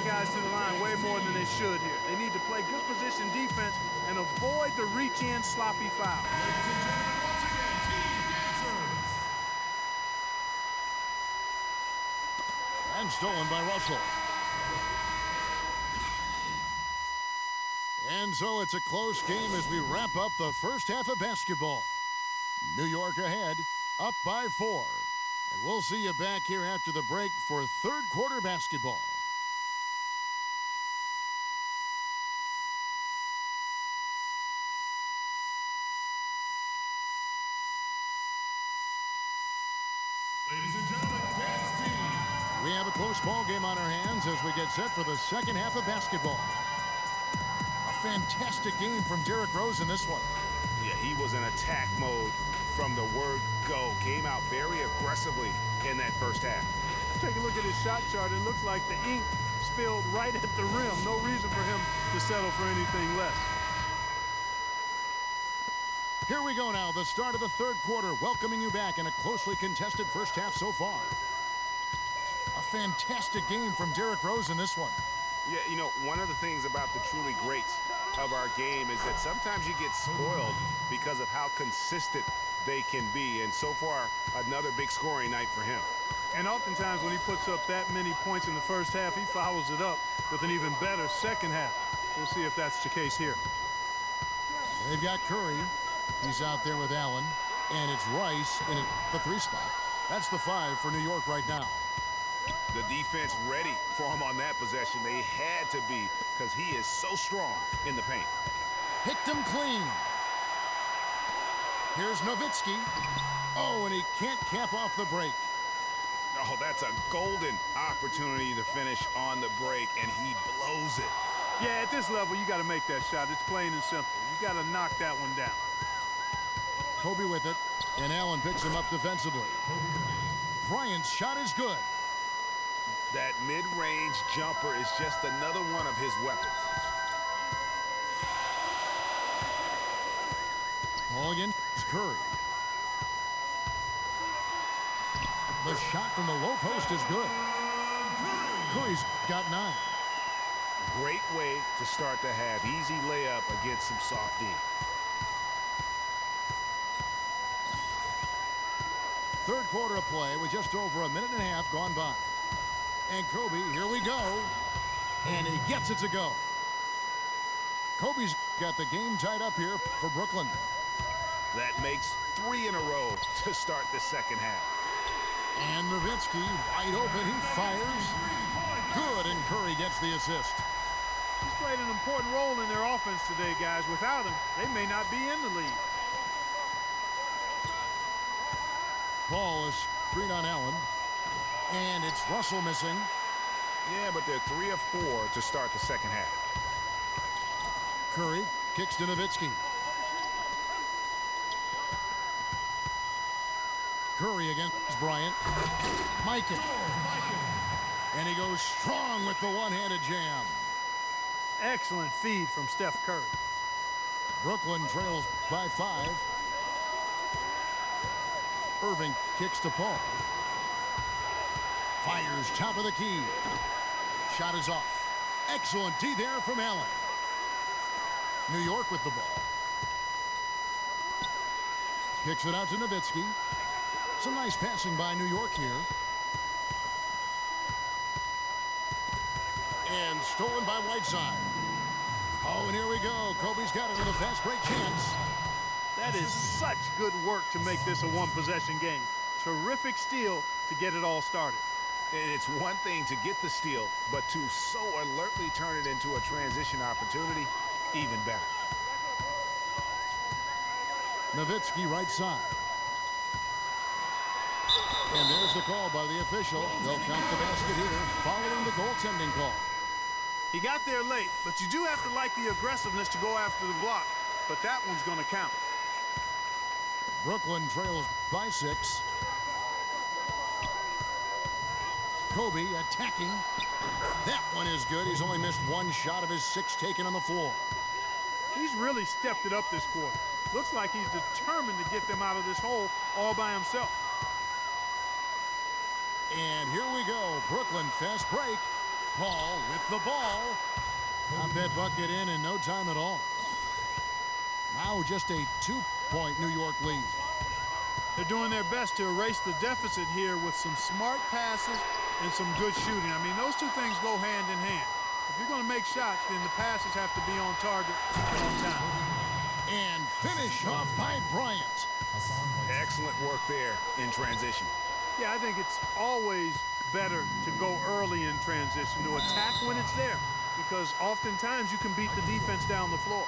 guys to the line way more than they should here. They need to play good position defense and avoid the reach-in sloppy foul. And stolen by Russell. And so it's a close game as we wrap up the first half of basketball. New York ahead, up by 4. And we'll see you back here after the break for third quarter basketball. Ladies and gentlemen, dance team. We have a close ball game on our hands as we get set for the second half of basketball. A fantastic game from Derrick Rose in this one. Yeah, he was in attack mode from the word go. Came out very aggressively in that first half. Take a look at his shot chart. It looks like the ink spilled right at the rim. No reason for him to settle for anything less. Here we go now, the start of the third quarter, welcoming you back in a closely contested first half so far. A fantastic game from Derrick Rose in this one. Yeah, you know, one of the things about the truly greats of our game is that sometimes you get spoiled because of how consistent they can be. And so far, another big scoring night for him. And oftentimes when he puts up that many points in the first half, he follows it up with an even better second half. We'll see if that's the case here. They've got Curry. He's out there with Allen. And it's Rice in the 3 spot. That's the 5 for New York right now. The defense ready for him on that possession. They had to be because he is so strong in the paint. Picked him clean. Here's Nowitzki. Oh, and he can't cap off the break. Oh, that's a golden opportunity to finish on the break, and he blows it. Yeah, at this level, you got to make that shot. It's plain and simple. You got to knock that one down. Kobe with it, and Allen picks him up defensively. Bryant's shot is good. That mid-range jumper is just another one of his weapons. Ball again, it's Curry. The shot from the low post is good. Curry's got 9. Great way to start the half. Easy layup against some soft D. Third quarter of play with just over a minute and a half gone by. And Kobe, here we go. And he gets it to go. Kobe's got the game tied up here for Brooklyn. That makes 3 in a row to start the second half. And Nowitzki wide open. He fires. Good, and Curry gets the assist. He's played an important role in their offense today, guys. Without him, they may not be in the lead. Ball is screen on Allen. And it's Russell missing. Yeah, but they're 3 of 4 to start the second half. Curry kicks to Nowitzki. Curry against Bryant. Mikan. And he goes strong with the one-handed jam. Excellent feed from Steph Curry. Brooklyn trails by 5. Irving kicks to Paul. Fires top of the key. Shot is off. Excellent D there from Allen. New York with the ball. Kicks it out to Nowitzki. Some nice passing by New York here. And stolen by Whiteside. Oh, and here we go. Kobe's got it with a fast break chance. That is such good work to make this a one-possession game. Terrific steal to get it all started. And it's one thing to get the steal, but to so alertly turn it into a transition opportunity, even better. Nowitzki right side. And there's the call by the official. They'll count the basket here following the goaltending call. He got there late, but you do have to like the aggressiveness to go after the block. But that one's going to count. Brooklyn trails by 6. Kobe attacking. That one is good. He's only missed 1 shot of his 6 taken on the floor. He's really stepped it up this quarter. Looks like he's determined to get them out of this hole all by himself. And here we go. Brooklyn fast break. Paul with the ball. Got that bucket in no time at all. Now just a 2-point New York lead. They're doing their best to erase the deficit here with some smart passes and some good shooting. I mean, those two things go hand in hand. If you're going to make shots, then the passes have to be on target and on time. And finish off by Bryant. Excellent work there in transition. Yeah, I think it's always better to go early in transition, to attack when it's there, because oftentimes you can beat the defense down the floor.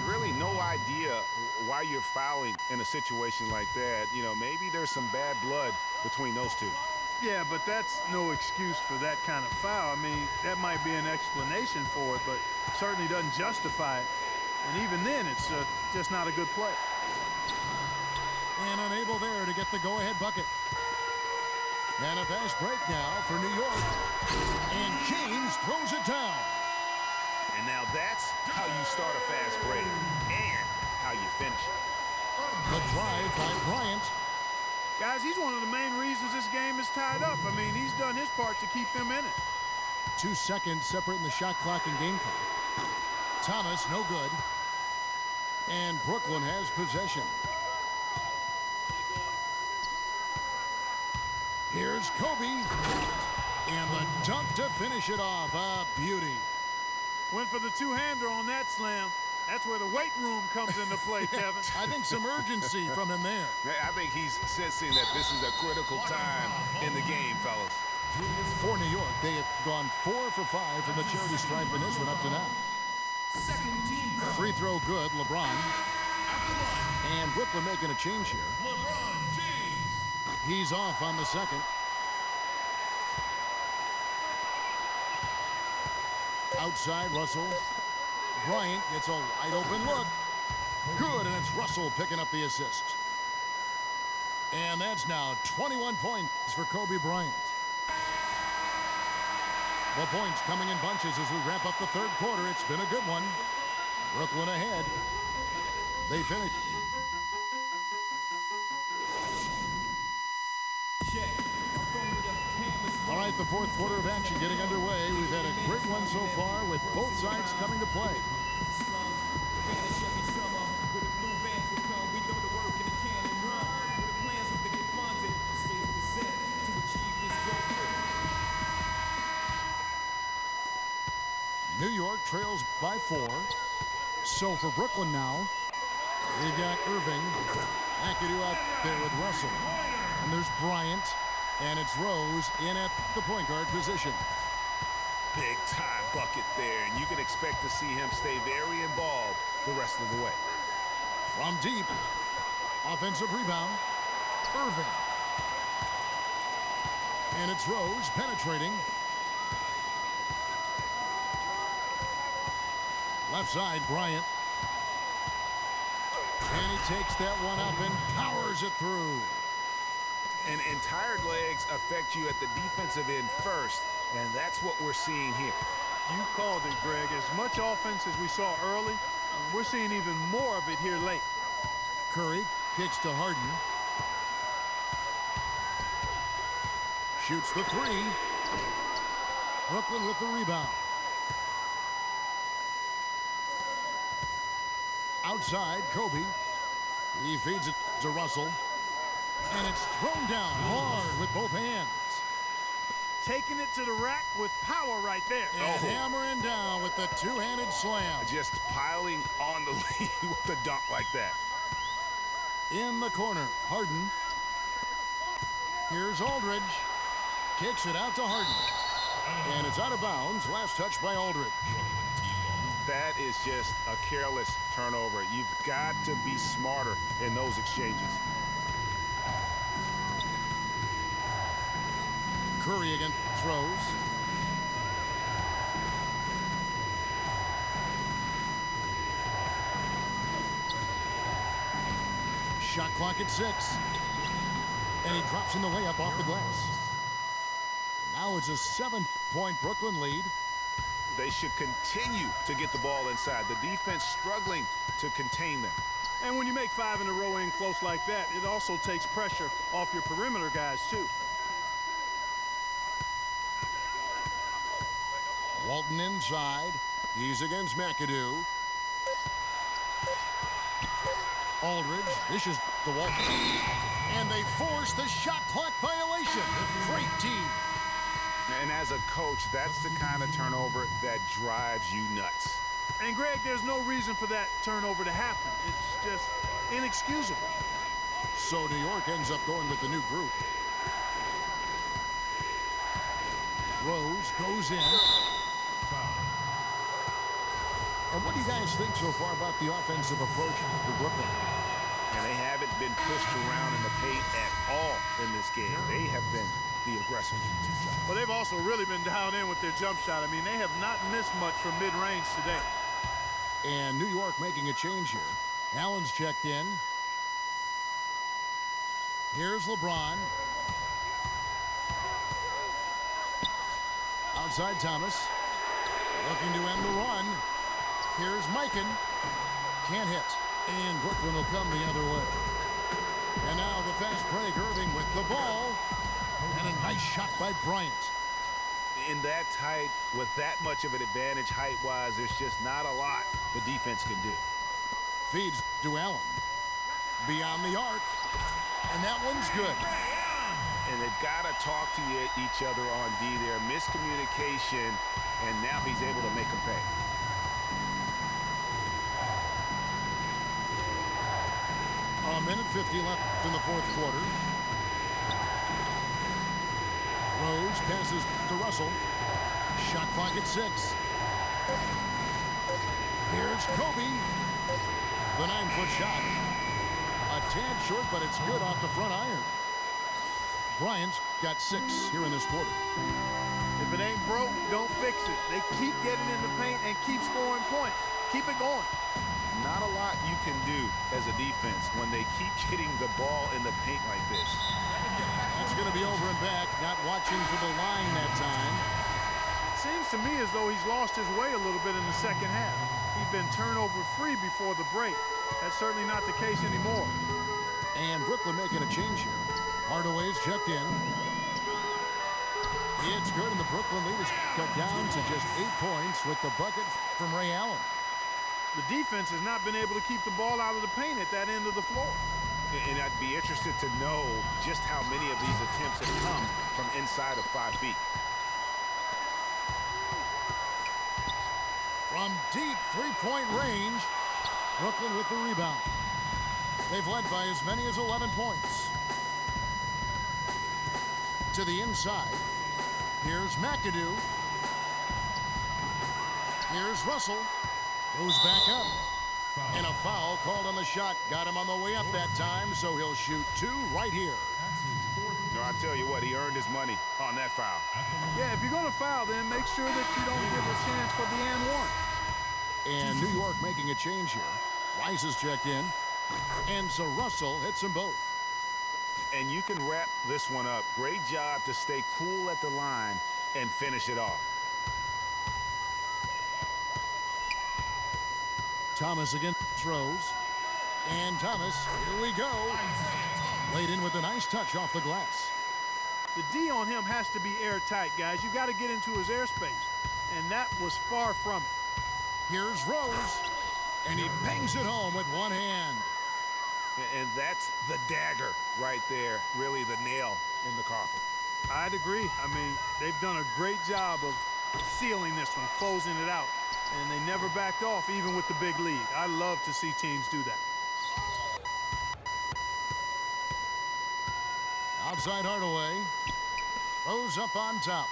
Really no idea why you're fouling in a situation like that. You know, maybe there's some bad blood between those two. Yeah, but that's no excuse for that kind of foul. I mean, that might be an explanation for it, but certainly doesn't justify it. And even then, it's just not a good play. And unable there to get the go-ahead bucket. And a fast break now for New York. And James throws it down. And now that's how you start a fast break and how you finish it. The drive by Bryant. Guys, he's one of the main reasons this game is tied up. I mean, he's done his part to keep them in it. 2 seconds separating the shot clock and game clock. Thomas, no good. And Brooklyn has possession. Here's Kobe. And the dunk to finish it off. A beauty. Went for the two-hander on that slam. That's where the weight room comes into play, Kevin. I think some urgency from him there. I think he's sensing that this is a critical time in the game, fellas. For New York, they have gone 4 for 5 from the charity stripe in this one up to now. Free throw good, LeBron. And Brooklyn making a change here. He's off on the second. Outside, Russell. Bryant gets a wide open look. Good, and it's Russell picking up the assist. And that's now 21 points for Kobe Bryant. The points coming in bunches as we wrap up the third quarter. It's been a good one. Brooklyn ahead. They finish. All right, the fourth quarter of action getting underway. We've had a great one so far with both sides coming to play. New York trails by 4. So for Brooklyn now, we've got Irving. McAdoo out there with Russell. And there's Bryant. And it's Rose in at the point guard position. Big time bucket there, and you can expect to see him stay very involved the rest of the way. From deep, offensive rebound, Irving. And it's Rose penetrating. Left side, Bryant. And he takes that one up and powers it through. And tired legs affect you at the defensive end first, and that's what we're seeing here. You called it, Greg. As much offense as we saw early, we're seeing even more of it here late. Curry kicks to Harden. Shoots the 3. Brooklyn with the rebound. Outside, Kobe. He feeds it to Russell. And it's thrown down hard with both hands. Taking it to the rack with power right there. And hammering down with the two-handed slam. Just piling on the lead with a dunk like that. In the corner, Harden. Here's Aldridge. Kicks it out to Harden. And it's out of bounds. Last touch by Aldridge. That is just a careless turnover. You've got to be smarter in those exchanges. Curry again throws. Shot clock at 6. And he drops in the layup off the glass. Now it's a 7-point Brooklyn lead. They should continue to get the ball inside. The defense struggling to contain them. And when you make 5 in a row in close like that, it also takes pressure off your perimeter guys, too. Walton inside. He's against McAdoo. Aldridge dishes to Walton. And they force the shot clock violation. Great team. And as a coach, that's the kind of turnover that drives you nuts. And Greg, there's no reason for that turnover to happen. It's just inexcusable. So New York ends up going with the new group. Rose goes in. And what do you guys think so far about the offensive approach for Brooklyn? And they haven't been pushed around in the paint at all in this game. They have been the aggressors. Well, they've also really been dialed in with their jump shot. I mean, they have not missed much from mid-range today. And New York making a change here. Allen's checked in. Here's LeBron. Outside Thomas. Looking to end the run. Here's Mikan. Can't hit. And Brooklyn will come the other way. And now the fast break. Irving with the ball. And a nice shot by Bryant. In that tight, with that much of an advantage height-wise, there's just not a lot the defense can do. Feeds to Allen. Beyond the arc. And that one's good. And they've got to talk to each other on D there. Miscommunication, and now he's able to make them pay. A minute 50 left in the fourth quarter. Rose passes to Russell. Shot clock at 6. Here's Kobe. The 9-foot shot. A tad short, but it's good off the front iron. Bryant's got 6 here in this quarter. If it ain't broke, don't fix it. They keep getting in the paint and keep scoring points. Keep it going. Not a lot you can do as a defense when they keep getting the ball in the paint like this. That's going to be over and back. Not watching for the line that time. Seems to me as though he's lost his way a little bit in the second half. He'd been turnover free before the break. That's certainly not the case anymore. And Brooklyn making a change here. Hardaway's checked in. It's good, and the Brooklyn lead is cut down to just 8 points with the bucket from Ray Allen. The defense has not been able to keep the ball out of the paint at that end of the floor. And I'd be interested to know just how many of these attempts have come from inside of 5 feet. From deep three-point range, Brooklyn with the rebound. They've led by as many as 11 points. To the inside. Here's McAdoo. Here's Russell. Goes back up. And a foul called on the shot. Got him on the way up that time, so he'll shoot 2 right here. No, I tell you what, he earned his money on that foul. Yeah, if you're going to foul, then make sure that you don't give a chance for the and one. And New York making a change here. Rice is checked in. And so Russell hits them both. And you can wrap this one up. Great job to stay cool at the line and finish it off. Thomas against Rose. And Thomas, here we go. Laid in with a nice touch off the glass. The D on him has to be airtight, guys. You got to get into his airspace. And that was far from it. Here's Rose. And he bangs it home with one hand. And that's the dagger right there. Really the nail in the coffin. I'd agree. I mean, they've done a great job of sealing this one, closing it out. And they never backed off, even with the big lead. I love to see teams do that. Outside Hardaway. Rose up on top.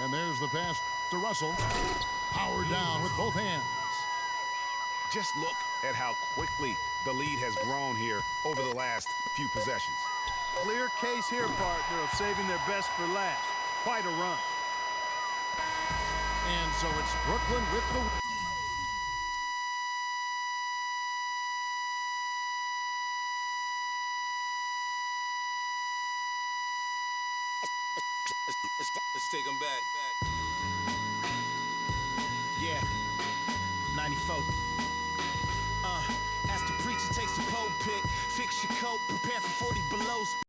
And there's the pass to Russell. Powered down with both hands. Just look at how quickly the lead has grown here over the last few possessions. Clear case here, partner, of saving their best for last. Quite a run. And so it's Brooklyn with the... Let's take them back. Yeah, 94. As the preacher takes the pulpit, fix your coat, prepare for 40 below